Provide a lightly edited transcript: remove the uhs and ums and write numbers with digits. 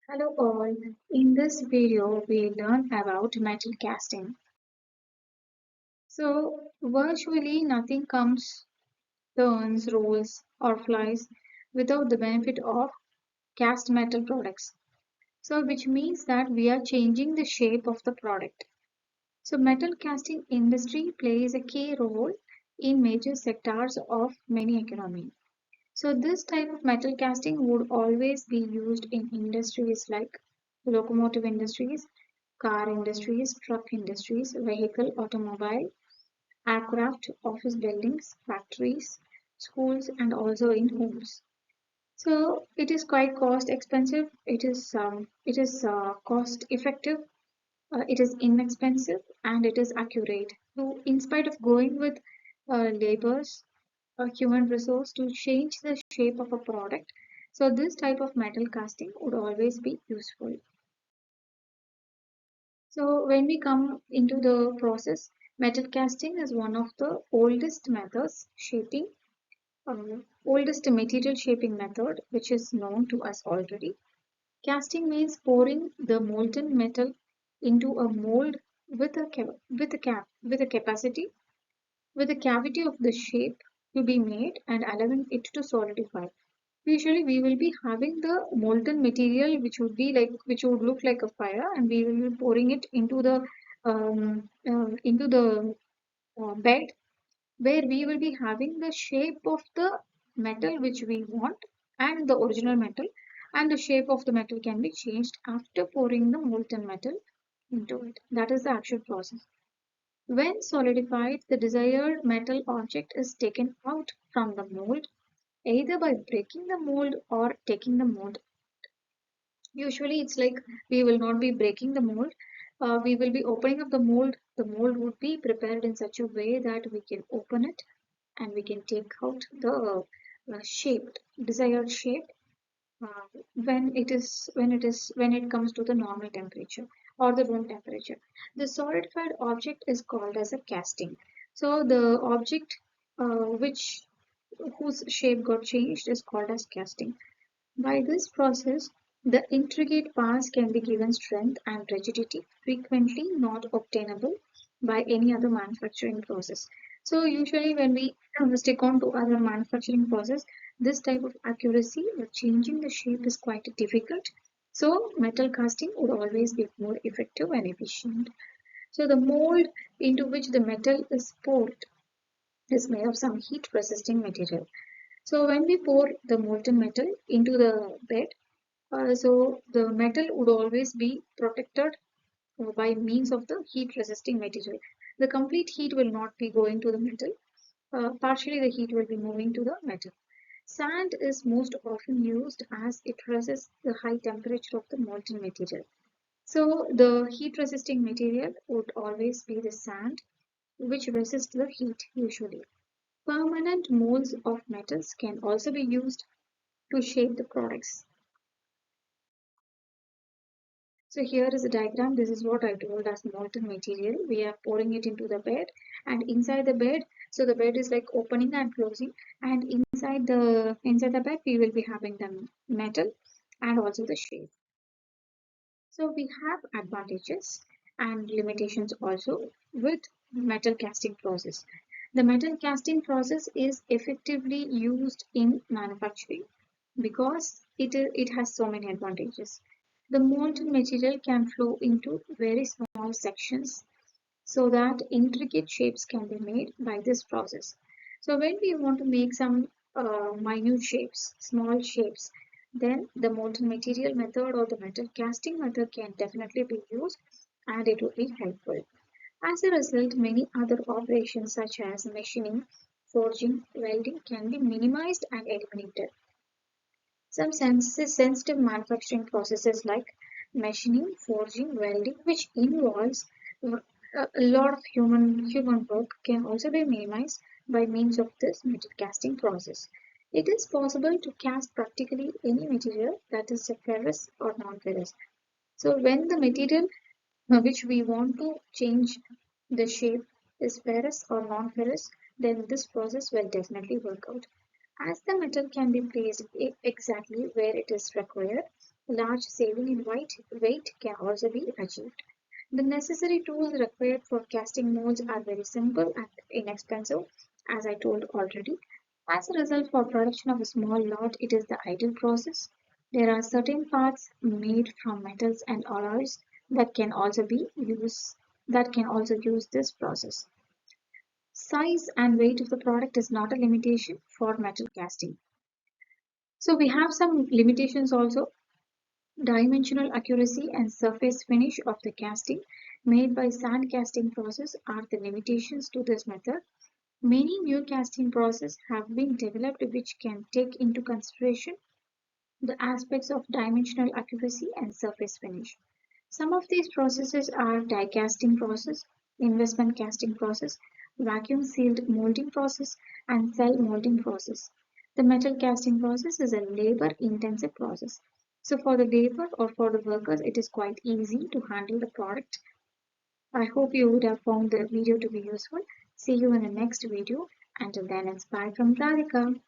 Hello all. In this video, we learn about metal casting. So, virtually nothing comes, turns, rolls, or flies without the benefit of cast metal products. So, which means that we are changing the shape of the product. So, metal casting industry plays a key role in major sectors of many economies. So this type of metal casting would always be used in industries like locomotive industries, car industries, truck industries, vehicle, automobile, aircraft, office buildings, factories, schools, and also in homes. So it is quite cost expensive. It is cost effective. It is inexpensive and it is accurate. So in spite of going with labors a human resource to change the shape of a product. So this type of metal casting would always be useful. So when we come into the process, metal casting is one of the oldest methods shaping, oldest material shaping method which is known to us already. Casting means pouring the molten metal into a mold with a capacity with a cavity of the shape to be made and allowing it to solidify. Usually we will be having the molten material which would look like a fire, and we will be pouring it into the bed, where we will be having the shape of the metal which we want and the original metal, and the shape of the metal can be changed after pouring the molten metal into it. That is the actual process. When solidified, the desired metal object is taken out from the mold either by breaking the mold or taking the mold. Usually, it's like we will not be breaking the mold. We will be opening up the mold. The mold would be prepared in such a way that we can open it and we can take out the shaped desired shape when it comes to the normal temperature or the room temperature. The solidified object is called as a casting. So the object which whose shape got changed is called as casting. By this process, the intricate parts can be given strength and rigidity frequently not obtainable by any other manufacturing process. So usually when we stick on to other manufacturing process, this type of accuracy of changing the shape is quite difficult. So metal casting would always be more effective and efficient. So the mold into which the metal is poured is made of some heat resisting material. So when we pour the molten metal into the bed, so the metal would always be protected by means of the heat resisting material. The complete heat will not be going to the metal. Partially the heat will be moving to the metal. Sand is most often used as it resists the high temperature of the molten material. So the heat resisting material would always be the sand, which resists the heat usually. Permanent molds of metals can also be used to shape the products. So here is a diagram. This is what I told as molten material. We are pouring it into the bed, and inside the bed, so the bed is like opening and closing, and inside the bed we will be having the metal and also the shape. So we have advantages and limitations also with metal casting process. The metal casting process is effectively used in manufacturing because it has so many advantages. The molten material can flow into very small sections so that intricate shapes can be made by this process. So when we want to make some minute shapes, small shapes, then the molten material method or the metal casting method can definitely be used, and it will be helpful. As a result, many other operations such as machining, forging, welding can be minimized and eliminated. Some sensitive manufacturing processes like machining, forging, welding, which involves a lot of human work, can also be minimized by means of this metal casting process. It is possible to cast practically any material, that is ferrous or non-ferrous. So when the material which we want to change the shape is ferrous or non-ferrous, then this process will definitely work out. As the metal can be placed exactly where it is required, Large saving in weight can also be achieved. The necessary tools required for casting molds are very simple and inexpensive, as I told already. As a result, for production of a small lot, it is the ideal process. There are certain parts made from metals and alloys that can also be used that can also use this process. Size and weight of the product is not a limitation for metal casting. So we have some limitations also. Dimensional accuracy and surface finish of the casting made by sand casting process are the limitations to this method. Many new casting processes have been developed which can take into consideration the aspects of dimensional accuracy and surface finish. Some of these processes are die casting process, investment casting process, vacuum sealed molding process, and cell molding process. The metal casting process is a labor intensive process. So for the labor or for the workers, it is quite easy to handle the product. I hope you would have found the video to be useful. See you in the next video. Until then, it's bye from Radhika.